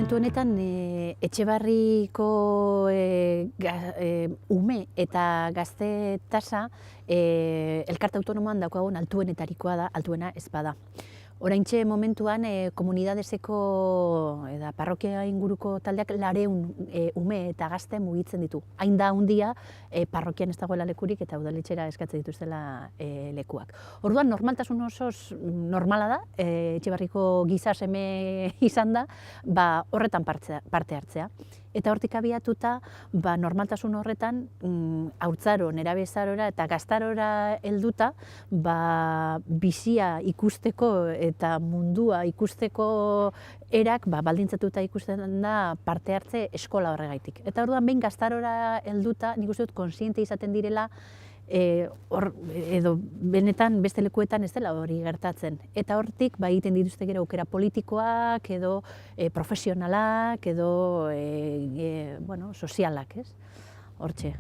Momentu honetan Etxebarriko ume eta gazte tasa elkarte autonomoan daukagun altuenetarikoa da, altuena ez bada. Oraintxe momentuan komunidadeseko eta parrokia inguruko taldeak 200 ume eta gazte mugitzen ditu. Hain da handia parrokian ez dagoela lekurik eta udaletxera eskatzen dituztela lekuak. Orduan normaltasun osoz normala da, Etxebarriko giza seme izan da, horretan parte hartzea. Eta hortik abiatuta, normaltasun horretan, haurtzaro, nerabezarora eta gaztarora helduta, bizia ikusteko eta mundua ikusteko erak baldintzatuta ikusten da parte hartze eskola horregaitik. Eta orduan behin gaztarora helduta, nik uste dut kontziente izaten direla, edo benetan beste lekuetan ez dela hori gertatzen. Eta hortik egiten dituzte gero aukera politikoak, edo profesionalak, edo sozialak, ez? Hortxe.